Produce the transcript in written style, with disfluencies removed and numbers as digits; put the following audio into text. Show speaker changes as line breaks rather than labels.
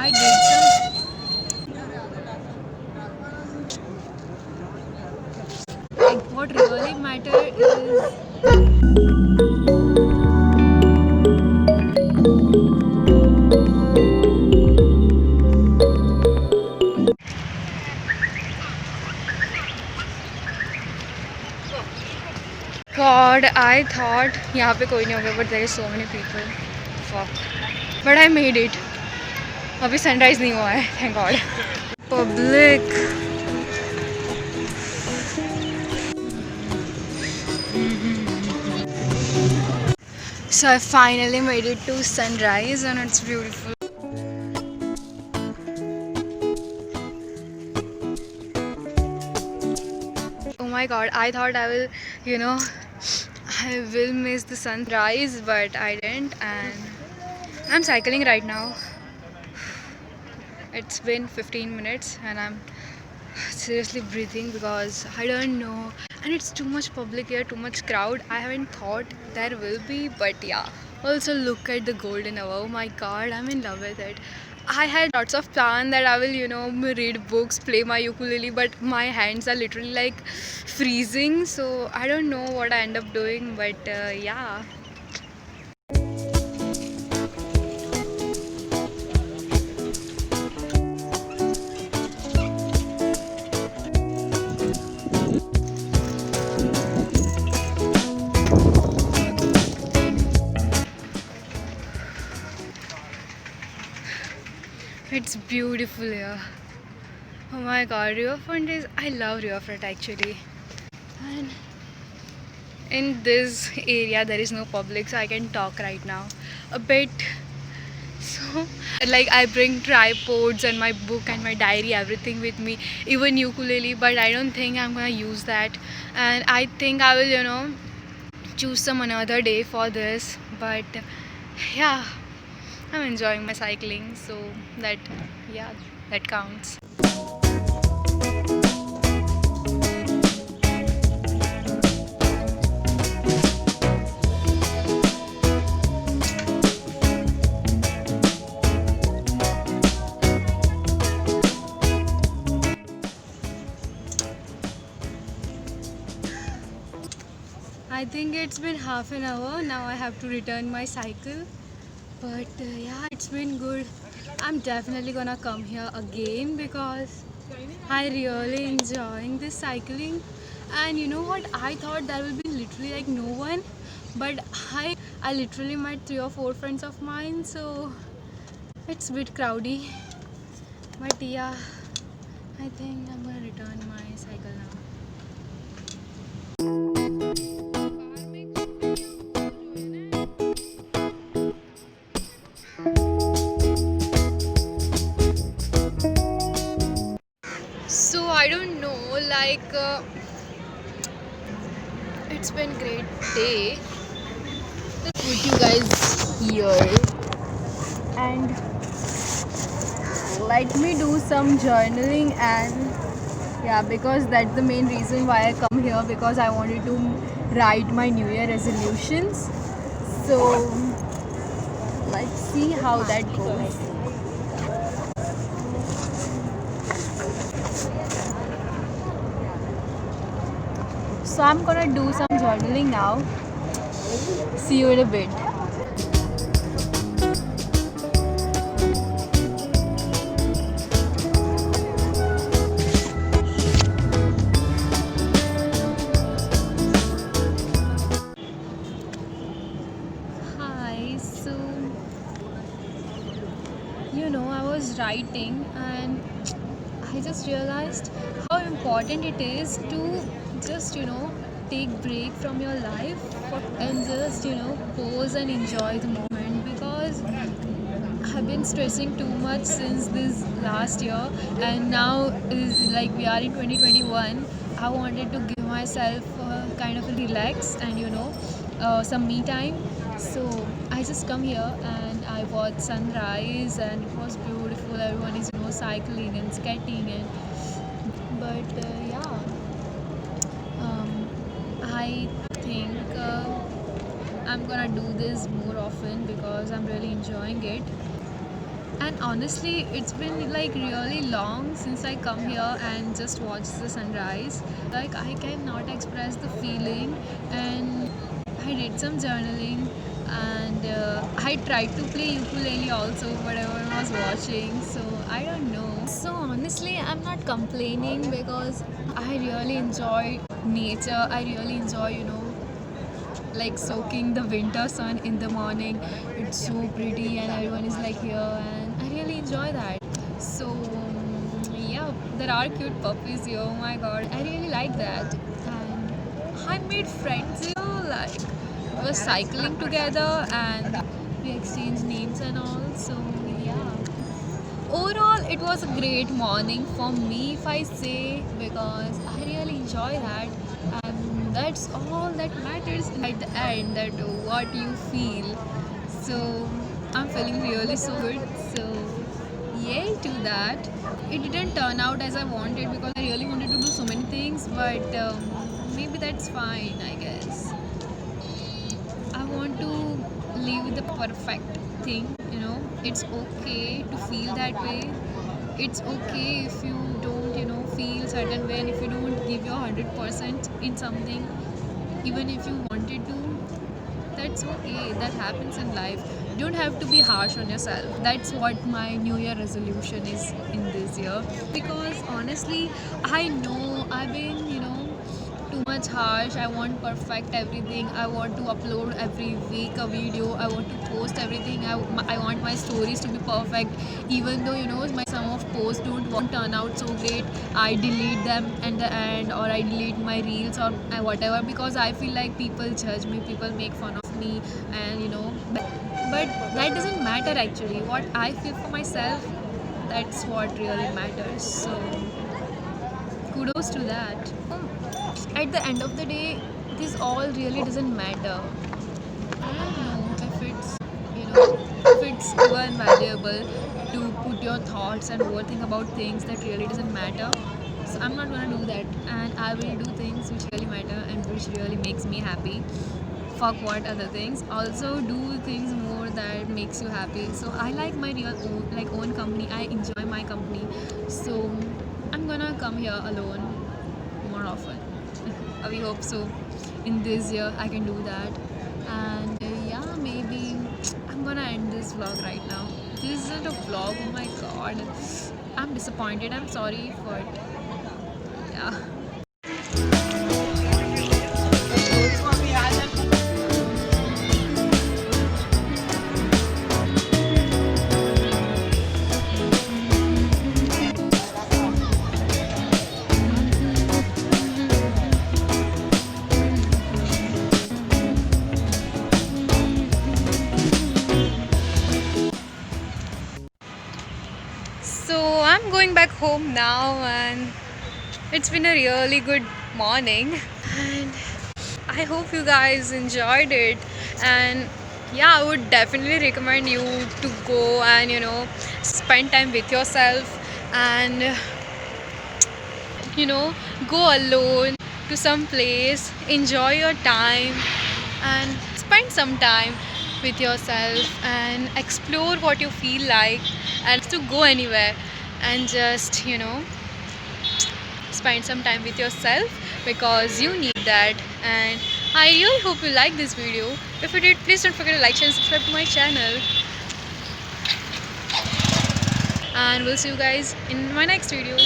I did some. Like what really matter is God, I thought यहाँ पे कोई नहीं होगा, but there is so many people. Fuck. But I made it. अभी sunrise नहीं हुआ है, thank God. Public. So I finally made it to sunrise and it's beautiful. Oh my God, I thought I will, you know, I will miss the sunrise, but I didn't. And I'm cycling right now. It's been 15 minutes and I'm seriously breathing because I don't know. And it's too much public here, too much crowd. I haven't thought there will be, but yeah. Also look at the golden hour. Oh my God, I'm in love with it. I had lots of plan that I will, read books, play my ukulele, but my hands are literally like freezing. So I don't know what I end up doing, but yeah. It's beautiful here. Oh my God, riverfront is. I love riverfront actually. And in this area there is no public, so I can talk right now a bit. So like I bring tripods and my book and my diary, everything with me, even ukulele, but I don't think I'm gonna use that. And I think I will, choose some another day for this. But yeah, I'm enjoying my cycling, so that, yeah, that counts. I think it's been half an hour. Now I have to return my cycle. But yeah, it's been good. I'm definitely gonna come here again because I really enjoying this cycling. And you know what? I thought there will be literally like no one, but I literally met 3 or 4 friends of mine, so it's a bit crowdy. But yeah, I think I'm gonna return my cycle now. So I don't know, like it's been great day with you guys here, and let me do some journaling. And yeah, because that's the main reason why I come here, because I wanted to write my new year resolutions. So let's see how that goes. So I'm gonna do some journaling now. See you in a bit. Hi, so I was writing and I just realized how important it is to just take break from your life and just pause and enjoy the moment, because I've been stressing too much since this last year, and now is like we are in 2021. I wanted to give myself kind of a relax and some me time. So I just come here and I watched sunrise and it was beautiful. Everyone is cycling and skating, and but yeah, I think I'm gonna do this more often because I'm really enjoying it. And honestly, it's been like really long since I come here and just watch the sunrise. Like I cannot express the feeling, and I did some journaling, and I tried to play ukulele also, but everyone was watching, so I don't know. So honestly, I'm not complaining because I really enjoy nature. I really enjoy, like soaking the winter sun in the morning. It's so pretty, and everyone is like here, and I really enjoy that. So yeah, there are cute puppies here. Oh my god, I really like that. And I made friends here. Like we were cycling together, and we exchanged names and all. So yeah. Overall, it was a great morning for me, if I say, because I really enjoy that, and that's all that matters at the end. That what you feel. So I'm feeling really so good. So yay to that. It didn't turn out as I wanted because I really wanted to do so many things, but maybe that's fine, I guess. I want to live the perfect thing, It's okay to feel that way. It's okay if you don't, feel certain way, and if you don't give your 100% in something, even if you wanted to, that's okay. That happens in life. You don't have to be harsh on yourself. That's what my New Year resolution is in this year. Because honestly, I know I've been, too much harsh. I want perfect everything. I want to upload every week a video. I want to post everything. I want my stories to be perfect. Even though, my some of posts don't want turn out so great, I delete them at the end, or I delete my reels, or whatever, because I feel like people judge me, people make fun of me, and but that doesn't matter actually. What I feel for myself, that's what really matters. So kudos to that. At the end of the day, this all really doesn't matter. I don't know if it's, if it's even valuable to put your thoughts and overthink about things that really doesn't matter. So I'm not gonna do that, and I will do things which really matter and which really makes me happy. Fuck what other things. Also do things more that makes you happy. So I like my real own company. I enjoy my company. So I'm gonna come here alone more often. We hope so. In this year, I can do that. And yeah, maybe I'm gonna end this vlog right now. This isn't a vlog. Oh my god, I'm disappointed. I'm sorry, but yeah. So I'm going back home now, and it's been a really good morning, and I hope you guys enjoyed it. And yeah, I would definitely recommend you to go and spend time with yourself, and you know go alone to some place, enjoy your time, and spend some time with yourself and explore what you feel like, and to go anywhere and just spend some time with yourself, because you need that. And I really hope you like this video. If you did, please don't forget to like, share and subscribe to my channel, and we'll see you guys in my next video.